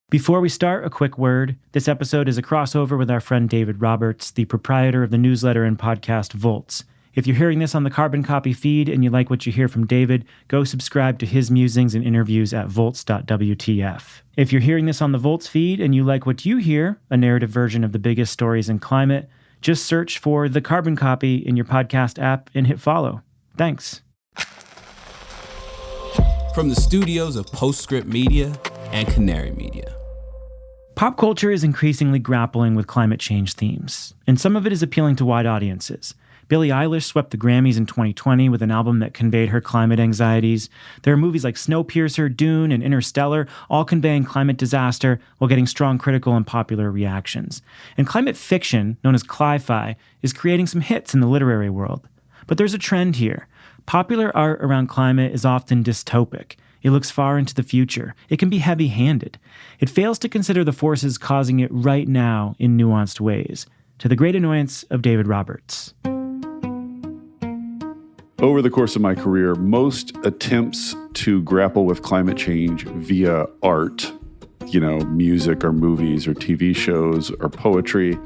Before we start, a quick word. This episode is a crossover with our friend David Roberts, the proprietor of the newsletter and podcast Volts. If you're hearing this on the Carbon Copy feed and you like what you hear from David, go subscribe to his musings and interviews at volts.wtf. If you're hearing this on the Volts feed and you like what you hear, a narrative version of the biggest stories in climate, just search for the Carbon Copy in your podcast app and hit follow. Thanks. From the studios of Postscript Media and Canary Media. Pop culture is increasingly grappling with climate change themes, and some of it is appealing to wide audiences. Billie Eilish swept the Grammys in 2020 with an album that conveyed her climate anxieties. There are movies like Snowpiercer, Dune, and Interstellar, all conveying climate disaster while getting strong critical and popular reactions. And climate fiction, known as cli-fi, is creating some hits in the literary world. But there's a trend here. Popular art around climate is often dystopic. It looks far into the future. It can be heavy-handed. It fails to consider the forces causing it right now in nuanced ways, to the great annoyance of David Roberts. Over the course of my career, most attempts to grapple with climate change via art, music or movies or TV shows or poetry,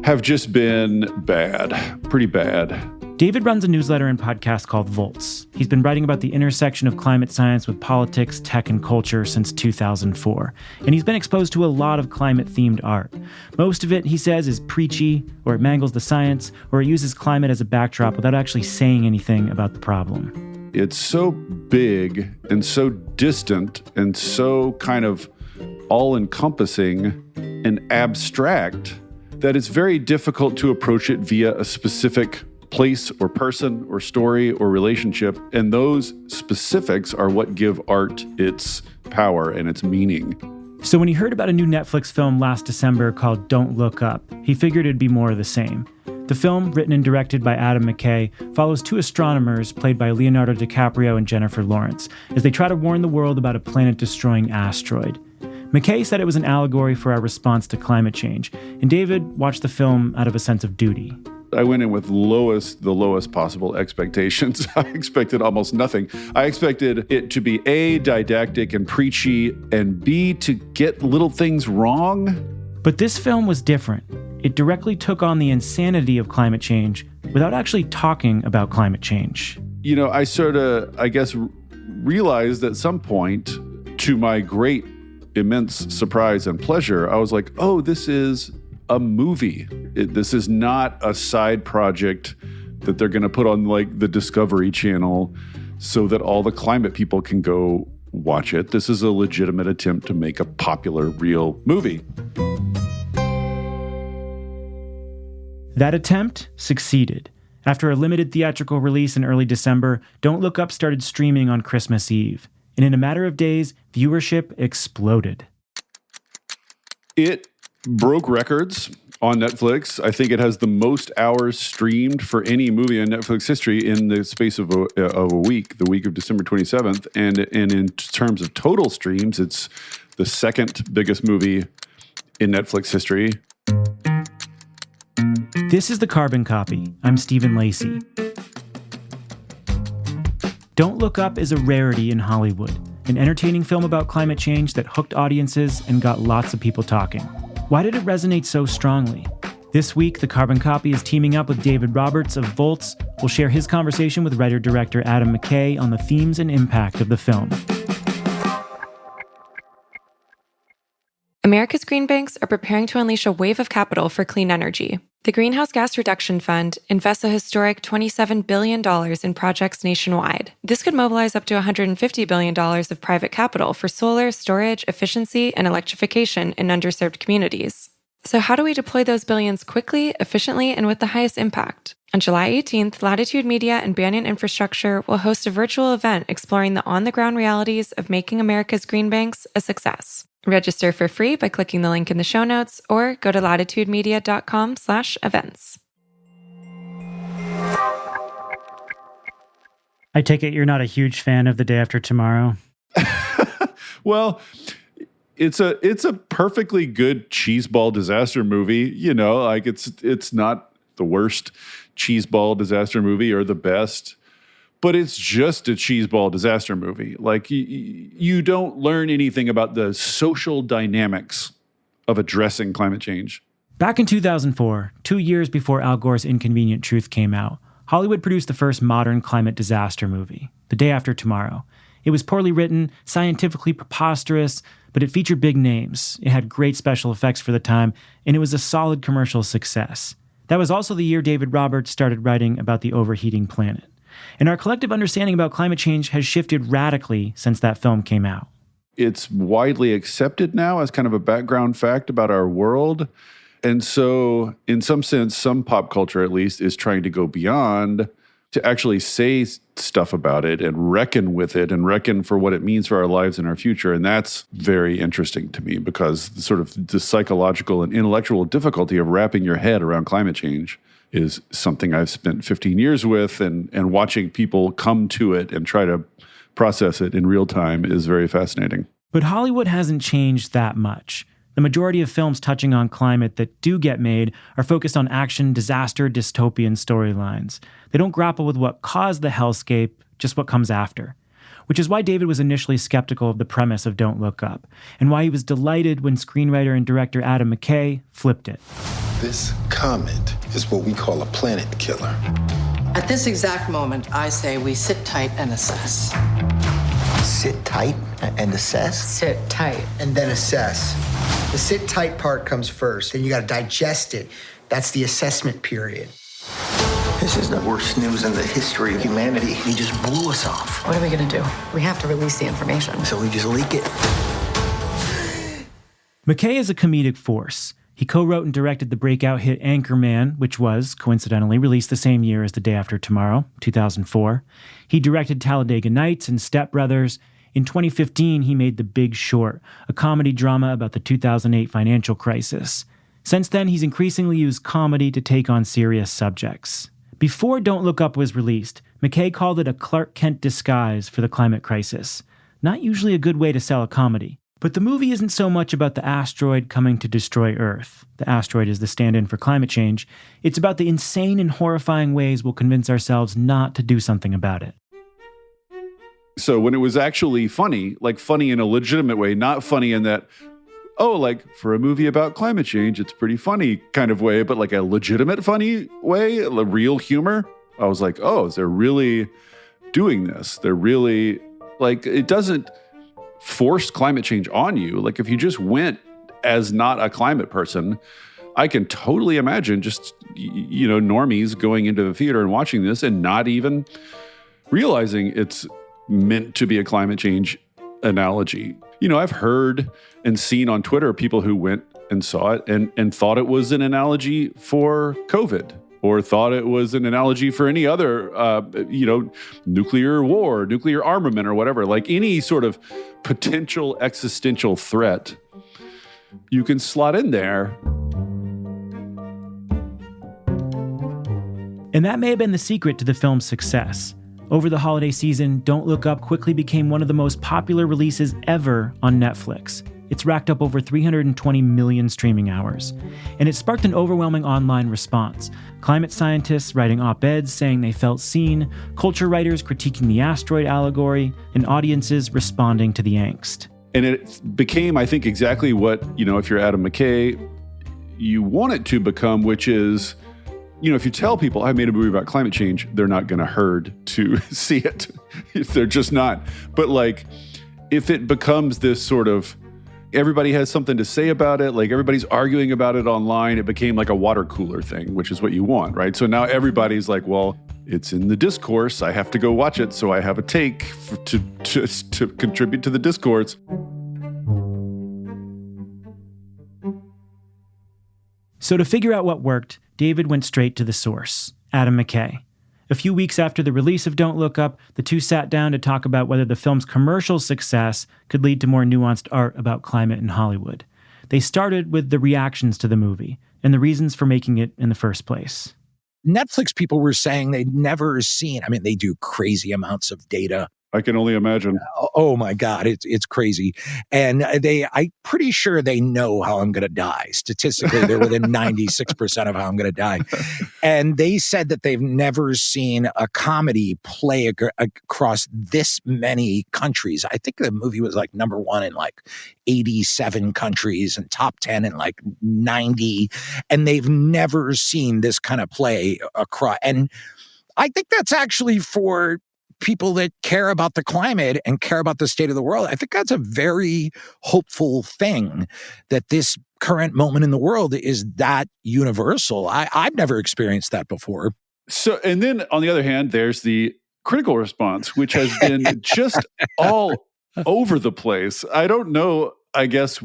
have just been bad, pretty bad. David runs a newsletter and podcast called Volts. He's been writing about the intersection of climate science with politics, tech, and culture since 2004. And he's been exposed to a lot of climate-themed art. Most of it, he says, is preachy, or it mangles the science, or it uses climate as a backdrop without actually saying anything about the problem. It's so big and so distant and so kind of all-encompassing and abstract that it's very difficult to approach it via a specific place or person or story or relationship, and those specifics are what give art its power and its meaning. So when he heard about a new Netflix film last December called Don't Look Up, he figured it'd be more of the same. The film, written and directed by Adam McKay, follows two astronomers played by Leonardo DiCaprio and Jennifer Lawrence as they try to warn the world about a planet-destroying asteroid. McKay said it was an allegory for our response to climate change, and David watched the film out of a sense of duty. I went in with the lowest possible expectations. I expected almost nothing. I expected it to be A, didactic and preachy, and B, to get little things wrong. But this film was different. It directly took on the insanity of climate change without actually talking about climate change. I sort of, realized at some point, to my great, immense surprise and pleasure, I was like, oh, this is a movie. This is not a side project that they're going to put on the Discovery Channel so that all the climate people can go watch it. This is a legitimate attempt to make a popular, real movie. That attempt succeeded. After a limited theatrical release in early December, Don't Look Up started streaming on Christmas Eve. And in a matter of days, viewership exploded. It broke records on Netflix. I think it has the most hours streamed for any movie in Netflix history in the space of a week, the week of December 27th. And in terms of total streams, it's the second biggest movie in Netflix history. This is The Carbon Copy. I'm Stephen Lacey. Don't Look Up is a rarity in Hollywood, an entertaining film about climate change that hooked audiences and got lots of people talking. Why did it resonate so strongly? This week, The Carbon Copy is teaming up with David Roberts of Volts. We'll share his conversation with writer-director Adam McKay on the themes and impact of the film. America's green banks are preparing to unleash a wave of capital for clean energy. The Greenhouse Gas Reduction Fund invests a historic $27 billion in projects nationwide. This could mobilize up to $150 billion of private capital for solar, storage, efficiency, and electrification in underserved communities. So how do we deploy those billions quickly, efficiently, and with the highest impact? On July 18th, Latitude Media and Banyan Infrastructure will host a virtual event exploring the on-the-ground realities of making America's green banks a success. Register for free by clicking the link in the show notes or go to latitudemedia.com/events. I take it you're not a huge fan of The Day After Tomorrow? Well, it's a perfectly good cheeseball disaster movie. It's not the worst cheeseball disaster movie or the best, but it's just a cheeseball disaster movie. Like, you don't learn anything about the social dynamics of addressing climate change. Back in 2004, 2 years before Al Gore's Inconvenient Truth came out, Hollywood produced the first modern climate disaster movie, The Day After Tomorrow. It was poorly written, scientifically preposterous, but it featured big names. It had great special effects for the time, and it was a solid commercial success. That was also the year David Roberts started writing about the overheating planet. And our collective understanding about climate change has shifted radically since that film came out. It's widely accepted now as kind of a background fact about our world. And so, in some sense, some pop culture at least is trying to go beyond to actually say stuff about it and reckon with it and reckon for what it means for our lives and our future. And that's very interesting to me, because sort of the psychological and intellectual difficulty of wrapping your head around climate change is something I've spent 15 years with, and watching people come to it and try to process it in real time is very fascinating. But Hollywood hasn't changed that much. The majority of films touching on climate that do get made are focused on action, disaster, dystopian storylines. They don't grapple with what caused the hellscape, just what comes after. Which is why David was initially skeptical of the premise of Don't Look Up, and why he was delighted when screenwriter and director Adam McKay flipped it. This comet is what we call a planet killer. At this exact moment, I say we sit tight and assess. Sit tight and assess? Sit tight. And then assess. The sit tight part comes first, then you gotta digest it. That's the assessment period. This is the worst news in the history of humanity. He just blew us off. What are we gonna do? We have to release the information. So we just leak it. McKay is a comedic force. He co-wrote and directed the breakout hit Anchorman, which was, coincidentally, released the same year as The Day After Tomorrow, 2004. He directed Talladega Nights and Step Brothers. In 2015, he made The Big Short, a comedy drama about the 2008 financial crisis. Since then, he's increasingly used comedy to take on serious subjects. Before Don't Look Up was released, McKay called it a Clark Kent disguise for the climate crisis. Not usually a good way to sell a comedy. But the movie isn't so much about the asteroid coming to destroy Earth. The asteroid is the stand-in for climate change. It's about the insane and horrifying ways we'll convince ourselves not to do something about it. So when it was actually funny, like funny in a legitimate way, not funny in that, oh, like for a movie about climate change, it's pretty funny kind of way, but like a legitimate funny way, a real humor, I was like, oh, they're really doing this. They're really, like, it doesn't force climate change on you. Like, if you just went as not a climate person, I can totally imagine just, normies going into the theater and watching this and not even realizing it's meant to be a climate change analogy. I've heard and seen on Twitter people who went and saw it and thought it was an analogy for COVID, or thought it was an analogy for any other, nuclear war, nuclear armament, or whatever. Like any sort of potential existential threat, you can slot in there. And that may have been the secret to the film's success. Over the holiday season, Don't Look Up quickly became one of the most popular releases ever on Netflix. It's racked up over 320 million streaming hours. And it sparked an overwhelming online response. Climate scientists writing op-eds saying they felt seen, culture writers critiquing the asteroid allegory, and audiences responding to the angst. And it became, I think, exactly what, if you're Adam McKay, you want it to become, which is, if you tell people I made a movie about climate change, they're not going to herd to see it. They're just not. But like, if it becomes this sort of, everybody has something to say about it, like everybody's arguing about it online, it became like a water cooler thing, which is what you want, right? So now everybody's like, well, it's in the discourse, I have to go watch it, so I have a take to contribute to the discourse. So to figure out what worked, David went straight to the source, Adam McKay. A few weeks after the release of Don't Look Up, the two sat down to talk about whether the film's commercial success could lead to more nuanced art about climate in Hollywood. They started with the reactions to the movie and the reasons for making it in the first place. Netflix people were saying they'd never seen, they do crazy amounts of data I can only imagine. Oh my God, it's crazy. And I'm pretty sure they know how I'm going to die. Statistically, they're within 96% of how I'm going to die. And they said that they've never seen a comedy play across this many countries. I think the movie was like number one in like 87 countries and top 10 in like 90. And they've never seen this kind of play across. And I think that's actually for people that care about the climate and care about the state of the world. I think that's a very hopeful thing, that this current moment in the world is that universal. I've never experienced that before. So, and then on the other hand, there's the critical response, which has been just all over the place. I don't know, I guess,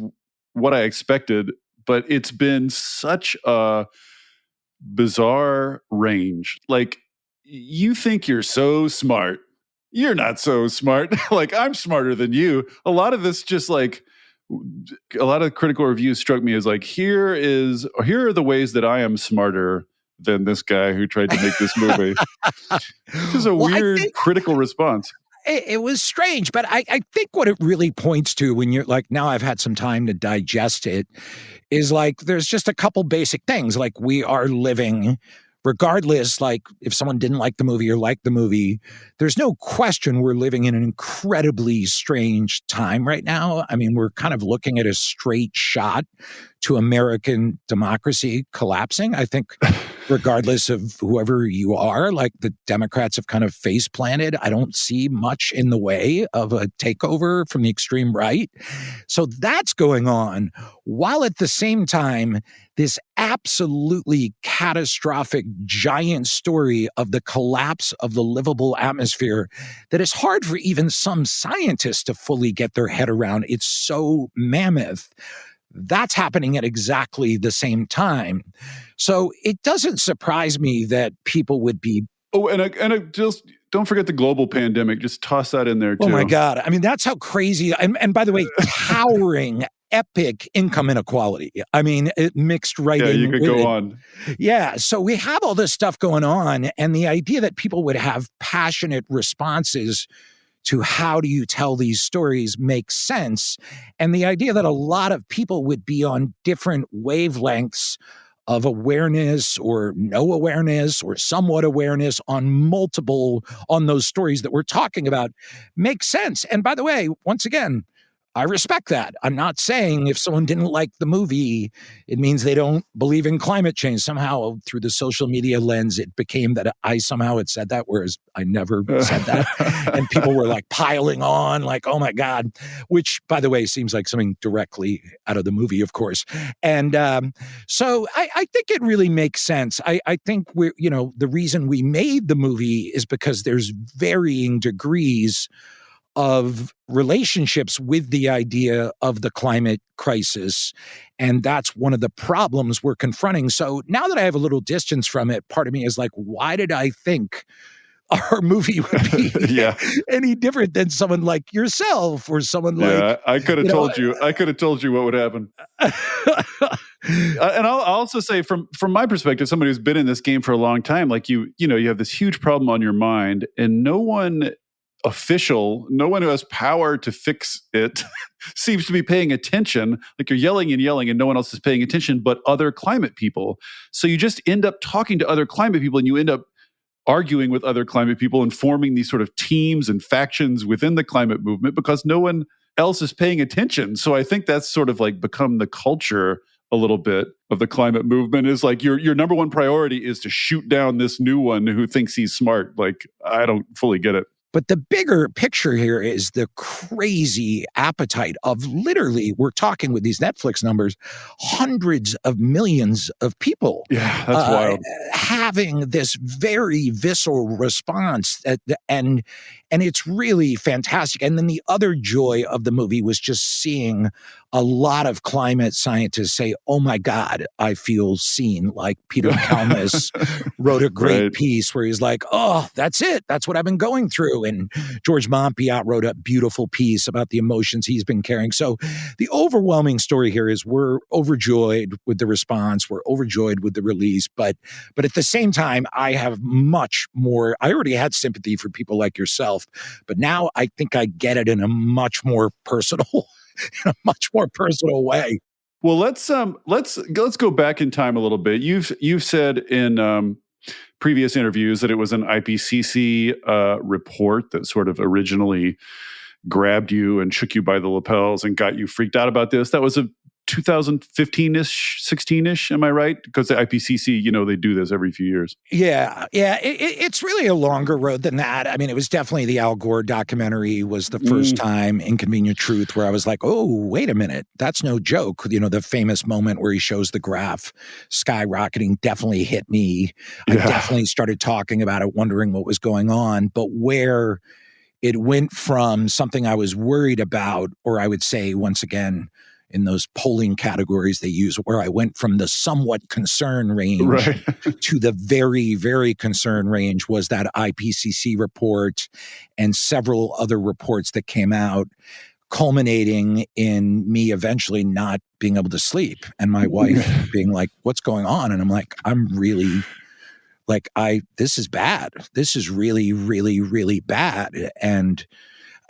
what I expected, but it's been such a bizarre range. Like, you think you're so smart. You're not so smart. Like, I'm smarter than you. A lot of this just like, a lot of critical reviews struck me as like, here are the ways that I am smarter than this guy who tried to make this movie. This is a weird critical response. It was strange, but I think what it really points to, when you're like, now I've had some time to digest it, is like, there's just a couple basic things. Like, we are living, regardless, like if someone didn't like the movie or liked the movie, there's no question we're living in an incredibly strange time right now. I mean, we're kind of looking at a straight shot to American democracy collapsing. I think regardless of whoever you are, like, the Democrats have kind of face planted. I don't see much in the way of a takeover from the extreme right. So that's going on, while at the same time, this absolutely catastrophic giant story of the collapse of the livable atmosphere that is hard for even some scientists to fully get their head around. It's so mammoth. That's happening at exactly the same time. So it doesn't surprise me that people would be... Oh, and I just don't forget the global pandemic. Just toss that in there too. Oh my God. I mean, that's how crazy. And by the way, towering, epic income inequality. I mean, it mixed right in. Yeah, you could go on. Yeah. So we have all this stuff going on. And the idea that people would have passionate responses to how do you tell these stories makes sense. And the idea that a lot of people would be on different wavelengths of awareness or no awareness or somewhat awareness on those stories that we're talking about makes sense. And by the way, once again, I respect that. I'm not saying if someone didn't like the movie, it means they don't believe in climate change. Somehow, through the social media lens, it became that I somehow had said that, whereas I never said that. And people were like piling on, like, oh my God, which, by the way, seems like something directly out of the movie, of course. And so I think it really makes sense. I think the reason we made the movie is because there's varying degrees of relationships with the idea of the climate crisis. And that's one of the problems we're confronting. So now that I have a little distance from it, part of me is like, why did I think our movie would be any different than someone like yourself or someone like... I could have told you. I could have told you what would happen. And I'll also say, from my perspective, somebody who's been in this game for a long time, like you have this huge problem on your mind, and no one who has power to fix it seems to be paying attention. Like, you're yelling and no one else is paying attention but other climate people. So you just end up talking to other climate people, and you end up arguing with other climate people and forming these sort of teams and factions within the climate movement because no one else is paying attention. So I think that's sort of like become the culture a little bit of the climate movement, is like your number one priority is to shoot down this new one who thinks he's smart. Like, I don't fully get it. But the bigger picture here is the crazy appetite of, literally, we're talking with these Netflix numbers, hundreds of millions of people. Yeah, that's wild. Having this very visceral response. And it's really fantastic. And then the other joy of the movie was just seeing a lot of climate scientists say, oh my God, I feel seen. Like Peter Kalmus wrote a great piece where he's like, oh, that's it. That's what I've been going through. And George Monbiot wrote a beautiful piece about the emotions he's been carrying. So the overwhelming story here is we're overjoyed with the response. We're overjoyed with the release. But at the same time, I have much more. I already had sympathy for people like yourself myself. But now I think I get it in a much more personal, way. Well, let's go back in time a little bit. You've said in previous interviews that it was an IPCC report that sort of originally grabbed you and shook you by the lapels and got you freaked out about this. That was a 2015-ish, 16-ish, am I right? Because the IPCC, they do this every few years. Yeah. It's really a longer road than that. I mean, it was definitely the Al Gore documentary was the first time, Inconvenient Truth, where I was like, oh, wait a minute, that's no joke. The famous moment where he shows the graph skyrocketing definitely hit me. Yeah. I definitely started talking about it, wondering what was going on. But where it went from something I was worried about, or I would say, once again, in those polling categories they use, where I went from the somewhat concern range to the very, very concern range, was that IPCC report and several other reports that came out, culminating in me eventually not being able to sleep. And my wife being like, what's going on? And I'm like, I'm really this is bad. This is really, really, really bad. And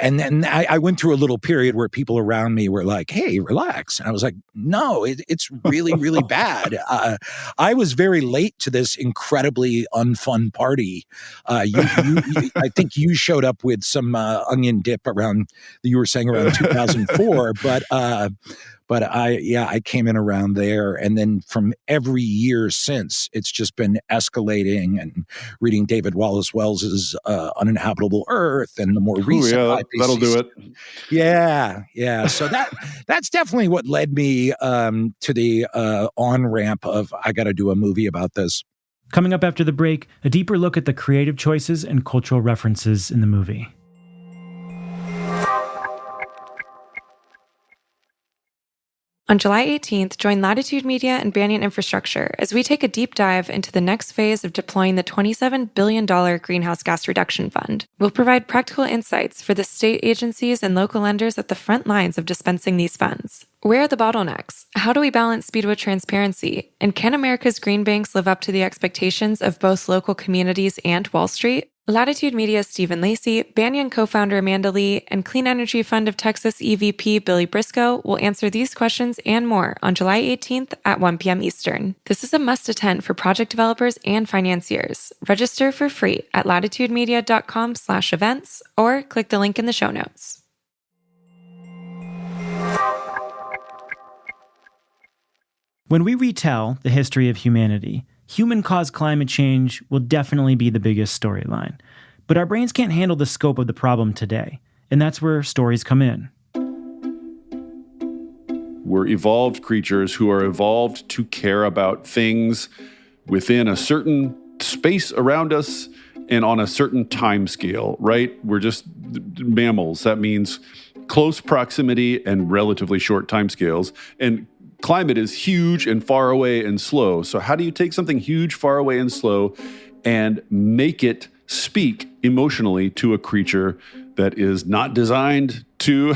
then I went through a little period where people around me were like, hey, relax. And I was like, no, it's really, really bad. I was very late to this incredibly unfun party. I think you showed up with some onion dip you were saying around 2004. But I came in around there. And then from every year since, it's just been escalating, and reading David Wallace Wells's Uninhabitable Earth and the more recent IPCC. That'll do it. Yeah. So that's definitely what led me to the on-ramp of, I got to do a movie about this. Coming up after the break, a deeper look at the creative choices and cultural references in the movie. On July 18th, join Latitude Media and Banyan Infrastructure as we take a deep dive into the next phase of deploying the $27 billion Greenhouse Gas Reduction Fund. We'll provide practical insights for the state agencies and local lenders at the front lines of dispensing these funds. Where are the bottlenecks? How do we balance speed with transparency? And can America's green banks live up to the expectations of both local communities and Wall Street? Latitude Media's Stephen Lacey, Banyan co-founder Amanda Lee, and Clean Energy Fund of Texas EVP Billy Briscoe will answer these questions and more on July 18th at 1 p.m. Eastern. This is a must-attend for project developers and financiers. Register for free at latitudemedia.com/events or click the link in the show notes. When we retell the history of humanity, human-caused climate change will definitely be the biggest storyline. But our brains can't handle the scope of the problem today, and that's where stories come in. We're evolved creatures who are evolved to care about things within a certain space around us and on a certain time scale, right? We're just mammals. That means close proximity and relatively short time scales. And climate is huge and far away and slow. So how do you take something huge, far away, and slow and make it speak emotionally to a creature that is not designed to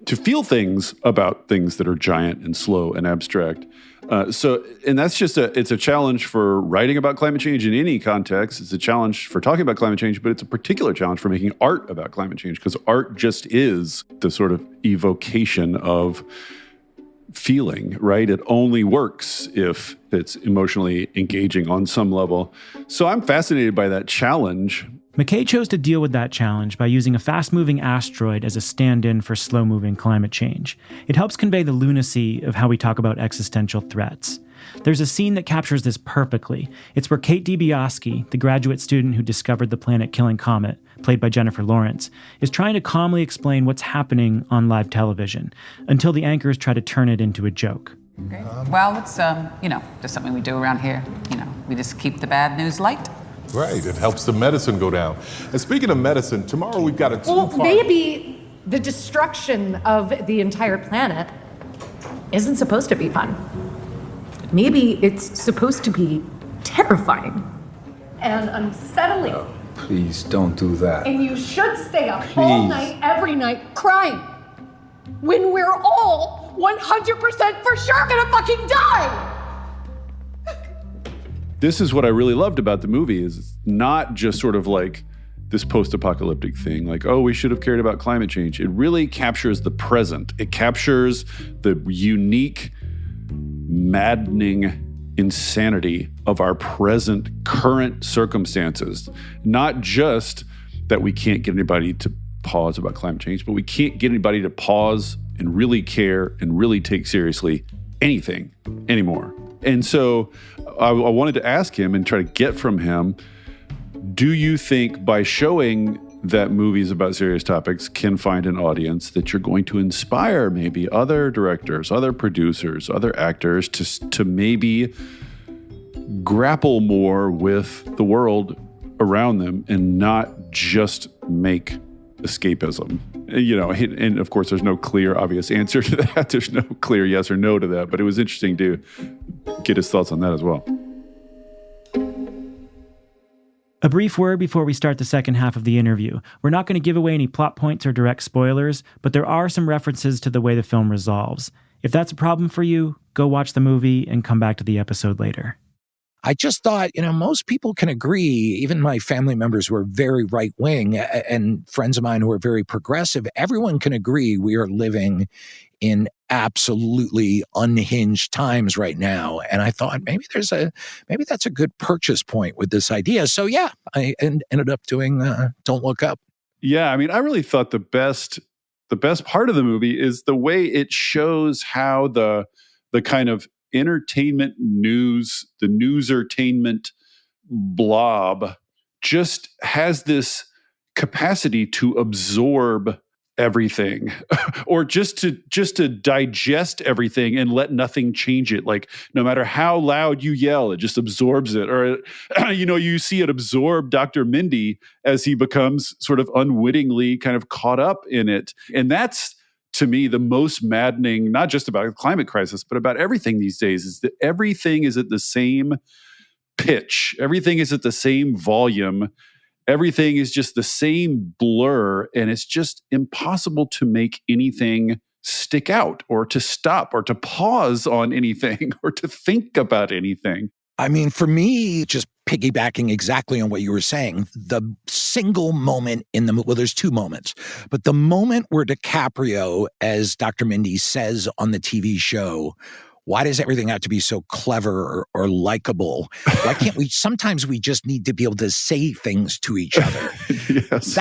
feel things about things that are giant and slow and abstract? And that's just it's a challenge for writing about climate change in any context. It's a challenge for talking about climate change, but it's a particular challenge for making art about climate change, because art just is the sort of evocation of feeling, right? It only works if it's emotionally engaging on some level. So I'm fascinated by that challenge. McKay chose to deal with that challenge by using a fast-moving asteroid as a stand-in for slow-moving climate change. It helps convey the lunacy of how we talk about existential threats. There's a scene that captures this perfectly. It's where Kate DiBiase, the graduate student who discovered the planet-killing comet, played by Jennifer Lawrence, is trying to calmly explain what's happening on live television until the anchors try to turn it into a joke. Okay. Well, it's, just something we do around here. We just keep the bad news light. Right, it helps the medicine go down. And speaking of medicine, tomorrow we've got a two-part... Well, maybe the destruction of the entire planet isn't supposed to be fun. Maybe it's supposed to be terrifying and unsettling. Oh, please don't do that. And you should stay up all night, every night, crying. When we're all 100% for sure gonna fucking die! This is what I really loved about the movie, is it's not just sort of like this post-apocalyptic thing, like, oh, we should have cared about climate change. It really captures the present. It captures the unique, maddening insanity of our present, current circumstances. Not just that we can't get anybody to pause about climate change, but we can't get anybody to pause and really care and really take seriously anything anymore. And so I wanted to ask him and try to get from him, do you think by showing that movies about serious topics can find an audience, that you're going to inspire maybe other directors, other producers, other actors to maybe grapple more with the world around them and not just make escapism? You know, and of course, there's no clear, obvious answer to that. There's no clear yes or no to that, but it was interesting to get his thoughts on that as well. A brief word before we start the second half of the interview. We're not going to give away any plot points or direct spoilers, but there are some references to the way the film resolves. If that's a problem for you, go watch the movie and come back to the episode later. I just thought, most people can agree, even my family members who are very right-wing and friends of mine who are very progressive, everyone can agree we are living in absolutely unhinged times right now. And I thought maybe that's a good purchase point with this idea. So yeah, I ended up doing Don't Look Up. Yeah, I mean, I really thought the best part of the movie is the way it shows how the kind of entertainment news, the newsertainment blob just has this capacity to absorb everything or just to digest everything and let nothing change it. Like, no matter how loud you yell, it just absorbs it. Or, you see it absorb Dr. Mindy as he becomes sort of unwittingly kind of caught up in it. And that's, to me, the most maddening, not just about the climate crisis, but about everything these days, is that everything is at the same pitch. Everything is at the same volume. Everything is just the same blur. And it's just impossible to make anything stick out or to stop or to pause on anything or to think about anything. I mean, for me, just piggybacking exactly on what you were saying, the single moment in the movie, well, there's two moments, but the moment where DiCaprio, as Dr. Mindy says on the TV show, why does everything have to be so clever or likable? Why can't we, sometimes we just need to be able to say things to each other. Yes.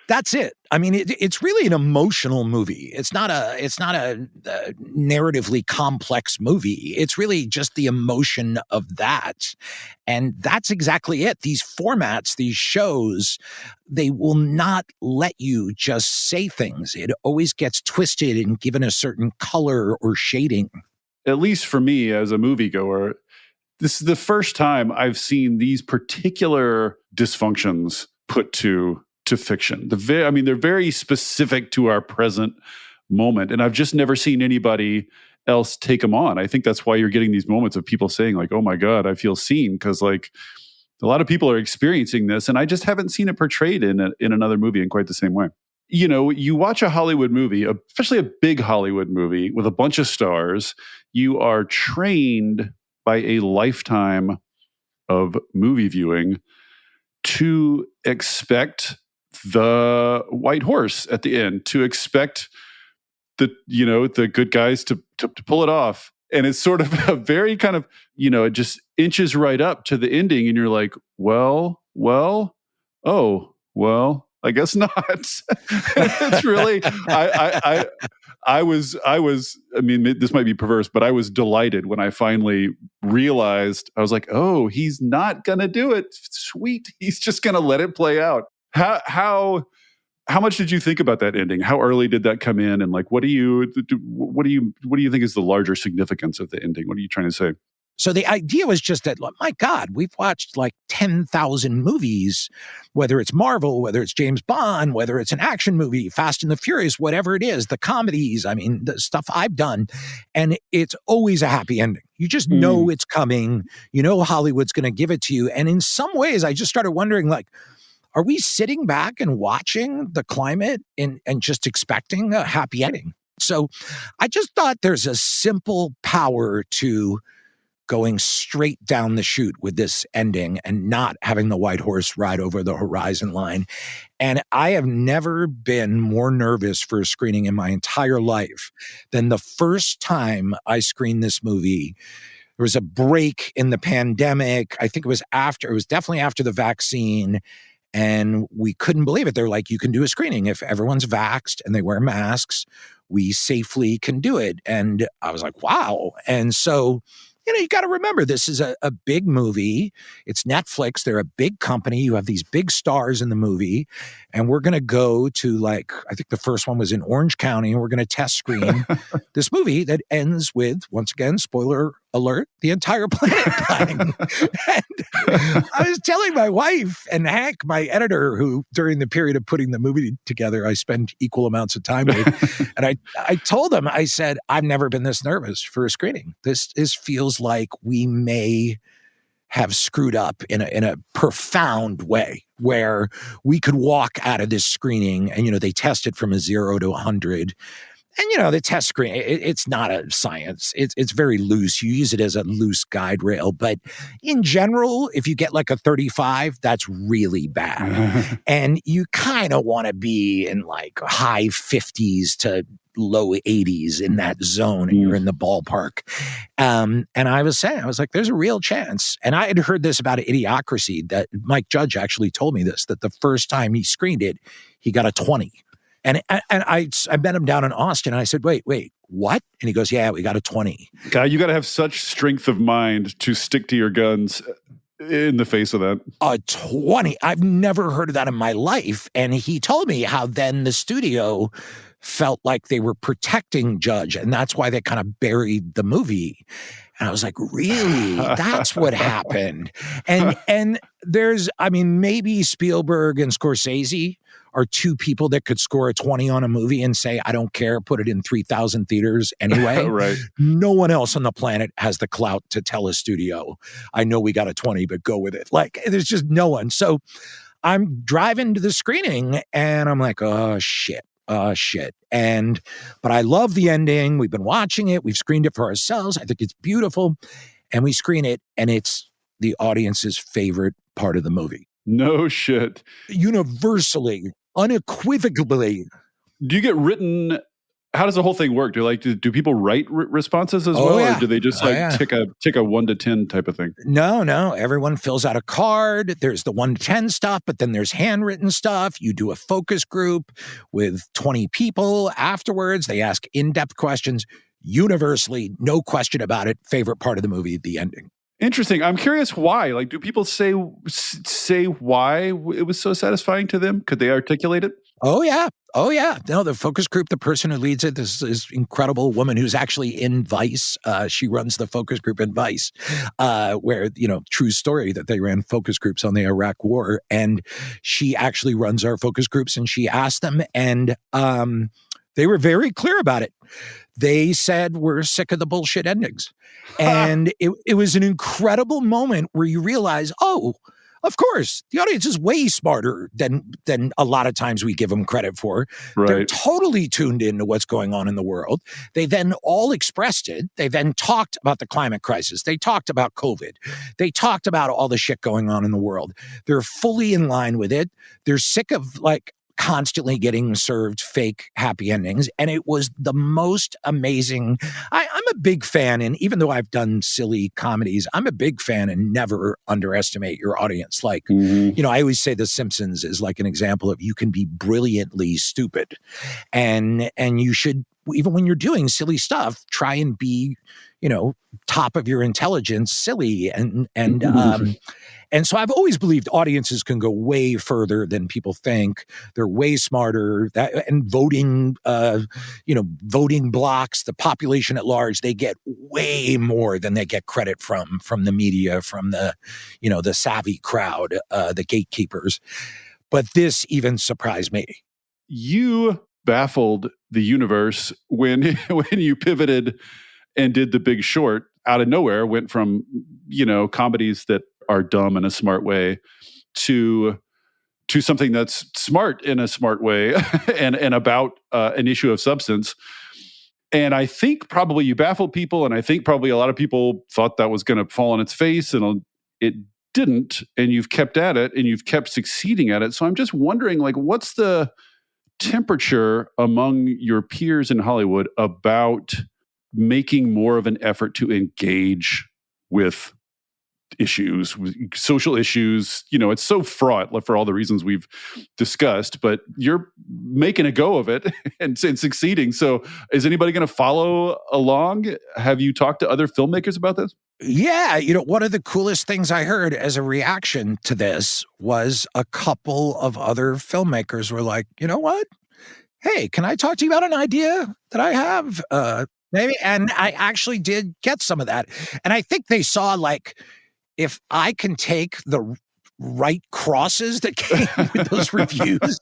That's it. I mean, it's really an emotional movie. It's not a narratively complex movie. It's really just the emotion of that. And that's exactly it. These formats, these shows, they will not let you just say things. It always gets twisted and given a certain color or shading. At least for me as a moviegoer, this is the first time I've seen these particular dysfunctions put to fiction. They're very specific to our present moment, and I've just never seen anybody else take them on. I think that's why you're getting these moments of people saying, like, "Oh my God, I feel seen," because like a lot of people are experiencing this, and I just haven't seen it portrayed in another movie in quite the same way. You watch a Hollywood movie, especially a big Hollywood movie with a bunch of stars, you are trained by a lifetime of movie viewing to expect the white horse at the end, to expect the good guys to pull it off. And it's sort of a very kind of, it just inches right up to the ending, and you're like, well, I guess not. It's really, I was, I mean, this might be perverse, but I was delighted when I finally realized, I was like, oh, he's not going to do it. Sweet. He's just going to let it play out. How much did you think about that ending? How early did that come in? And like, what do you think is the larger significance of the ending? What are you trying to say? So the idea was just that, my God, we've watched like 10,000 movies, whether it's Marvel, whether it's James Bond, whether it's an action movie, Fast and the Furious, whatever it is, the comedies, I mean, the stuff I've done, and it's always a happy ending. You just know it's coming. Hollywood's going to give it to you. And in some ways, I just started wondering, like, are we sitting back and watching the climate and just expecting a happy ending? So I just thought there's a simple power to going straight down the chute with this ending and not having the white horse ride over the horizon line. And I have never been more nervous for a screening in my entire life than the first time I screened this movie. There was a break in the pandemic. I think it was definitely after the vaccine. And we couldn't believe it. They're like, you can do a screening. If everyone's vaxxed and they wear masks, we safely can do it. And I was like, wow. And so, you got to remember, this is a big movie. It's Netflix. They're a big company. You have these big stars in the movie. And we're going to go to I think the first one was in Orange County, and we're going to test screen this movie that ends with, once again, spoiler alert, the entire planet dying. And I was telling my wife and Hank, my editor, who during the period of putting the movie together, I spend equal amounts of time with. And I told him, I said, I've never been this nervous for a screening. This feels like we may have screwed up in a profound way, where we could walk out of this screening and, they test it from a 0 to 100. And, the test screen, it's not a science. It's very loose. You use it as a loose guide rail. But in general, if you get like a 35, that's really bad. And you kind of want to be in high 50s to low 80s in that zone, and you're in the ballpark. And I was like, there's a real chance. And I had heard this about Idiocracy, that Mike Judge actually told me this, that the first time he screened it, he got a 20. And I met him down in Austin, and I said, wait, what? And he goes, yeah, we got a 20. God, you got to have such strength of mind to stick to your guns in the face of that. A 20. I've never heard of that in my life. And he told me how then the studio felt like they were protecting Judge, and that's why they kind of buried the movie. And I was like, really? That's what happened. And there's, maybe Spielberg and Scorsese are two people that could score a 20 on a movie and say, I don't care, put it in 3,000 theaters anyway. Right. No one else on the planet has the clout to tell a studio, I know we got a 20, but go with it. There's just no one. So I'm driving to the screening and I'm like, oh, shit. But I love the ending. We've been watching it. We've screened it for ourselves. I think it's beautiful. And we screen it, and it's the audience's favorite part of the movie. No shit. Universally, unequivocally. Do you get written? How does the whole thing work? Do people write responses as well, yeah. or do they just tick a 1 to 10 type of thing? No. Everyone fills out a card. There's the 1 to 10 stuff, but then there's handwritten stuff. You do a focus group with 20 people afterwards. They ask in-depth questions. Universally, no question about it. Favorite part of the movie, the ending. Interesting. I'm curious why. Do people say why it was so satisfying to them? Could they articulate it? Oh, yeah. No, the focus group, the person who leads it, this incredible woman who's actually in Vice. She runs the focus group in Vice, where, true story that they ran focus groups on the Iraq War. And she actually runs our focus groups, and she asked them, and they were very clear about it. They said, we're sick of the bullshit endings. And it was an incredible moment where you realize, oh, of course, the audience is way smarter than a lot of times we give them credit for. Right. They're totally tuned into what's going on in the world. They then all expressed it. They then talked about the climate crisis. They talked about COVID. They talked about all the shit going on in the world. They're fully in line with it. They're sick of constantly getting served fake happy endings. And it was the most amazing. I'm a big fan, and even though I've done silly comedies, I'm a big fan and never underestimate your audience. I always say The Simpsons is like an example of you can be brilliantly stupid. And you should, even when you're doing silly stuff, try and be, top of your intelligence, silly. And so I've always believed audiences can go way further than people think. They're way smarter. And voting blocks, the population at large, they get way more than they get credit from the media, from the savvy crowd, the gatekeepers. But this even surprised me. You baffled the universe when you pivoted and did The Big Short. Out of nowhere, went from comedies that are dumb in a smart way to something that's smart in a smart way and about an issue of substance. And I think probably you baffled people, and I think probably a lot of people thought that was going to fall on its face, and it didn't, and you've kept at it, and you've kept succeeding at it. So I'm just wondering, like, what's the temperature among your peers in Hollywood about making more of an effort to engage with issues, with social issues? It's so fraught for all the reasons we've discussed, but you're making a go of it and succeeding. So is anybody going to follow along? Have you talked to other filmmakers about this? Yeah, one of the coolest things I heard as a reaction to this was a couple of other filmmakers were like, you know what? Hey, can I talk to you about an idea that I have? Maybe. And I actually did get some of that. And I think they saw, like, if I can take the right crosses that came with those reviews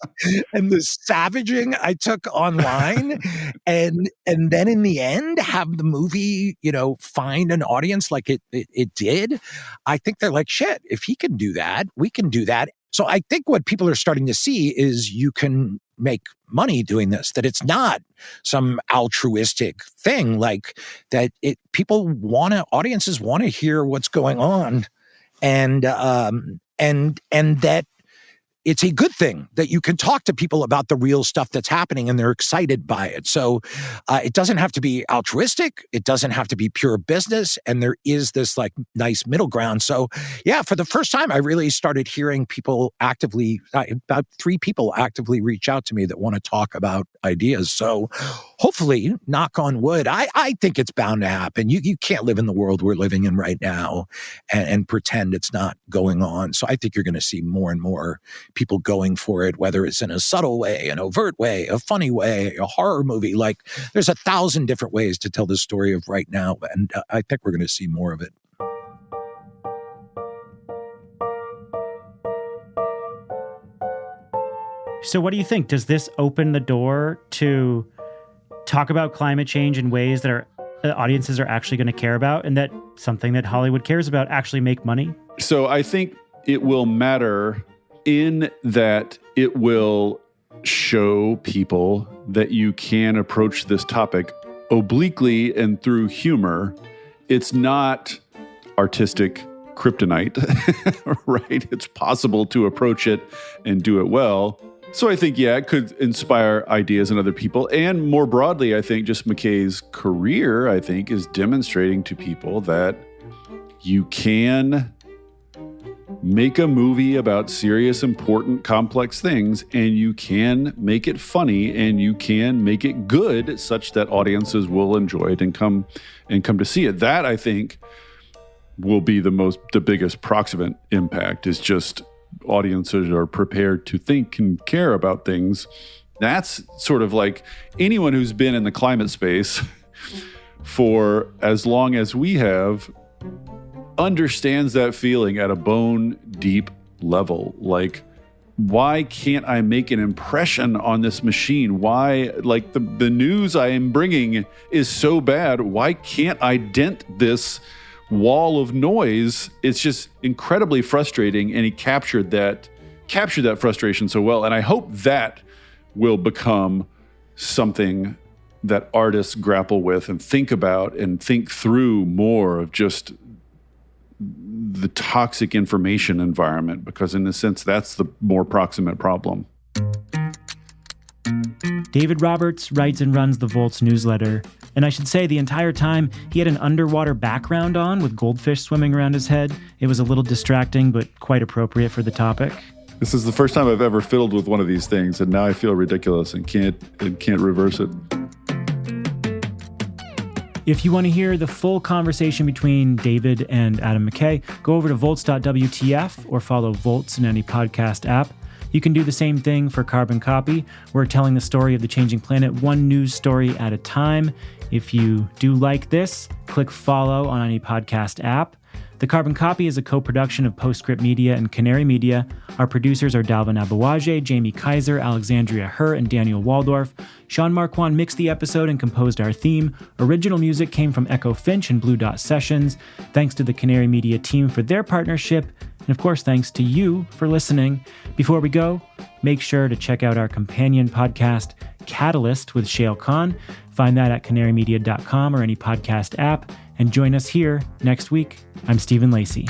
and the savaging I took online, and then in the end have the movie, find an audience like it did, I think they're like, shit, if he can do that, we can do that. So I think what people are starting to see is you can make money doing this, that it's not some altruistic thing, like that audiences want to hear what's going on, and that it's a good thing that you can talk to people about the real stuff that's happening and they're excited by it. So it doesn't have to be altruistic. It doesn't have to be pure business. And there is this like nice middle ground. So yeah, for the first time, I really started hearing people actively, about 3 people actively reach out to me that want to talk about ideas. So hopefully, knock on wood, I think it's bound to happen. You can't live in the world we're living in right now and pretend it's not going on. So I think you're going to see more and more people going for it, whether it's in a subtle way, an overt way, a funny way, a horror movie. Like, there's 1,000 different ways to tell the story of right now, and I think we're going to see more of it. So what do you think? Does this open the door to talk about climate change in ways that audiences are actually going to care about, and that something that Hollywood cares about actually make money? So I think it will matter in that it will show people that you can approach this topic obliquely and through humor. It's not artistic kryptonite, right? It's possible to approach it and do it well. So I think, yeah, it could inspire ideas in other people. And more broadly, I think just McKay's career, I think, is demonstrating to people that you can make a movie about serious, important, complex things, and you can make it funny, and you can make it good such that audiences will enjoy it and come to see it. That, I think, will be the biggest proximate impact, is just audiences are prepared to think and care about things. That's sort of like anyone who's been in the climate space for as long as we have understands that feeling at a bone deep level. Like, why can't I make an impression on this machine? Why, like, the news I am bringing is so bad. Why can't I dent this wall of noise? It's just incredibly frustrating, and he captured that frustration so well. And I hope that will become something that artists grapple with and think about and think through more of, just the toxic information environment, because in a sense, that's the more proximate problem. David Roberts writes and runs the Volts newsletter. And I should say, the entire time, he had an underwater background on with goldfish swimming around his head. It was a little distracting, but quite appropriate for the topic. This is the first time I've ever fiddled with one of these things, and now I feel ridiculous and can't reverse it. If you want to hear the full conversation between David and Adam McKay, go over to volts.wtf or follow Volts in any podcast app. You can do the same thing for Carbon Copy. We're telling the story of the changing planet one news story at a time. If you do like this, click follow on any podcast app. The Carbon Copy is a co-production of Postscript Media and Canary Media. Our producers are Dalvin Abawaje, Jamie Kaiser, Alexandria Herr, and Daniel Waldorf. Sean Marquand mixed the episode and composed our theme. Original music came from Echo Finch and Blue Dot Sessions. Thanks to the Canary Media team for their partnership. And of course, thanks to you for listening. Before we go, make sure to check out our companion podcast, Catalyst with Shale Khan. Find that at canarymedia.com or any podcast app. And join us here next week. I'm Stephen Lacey.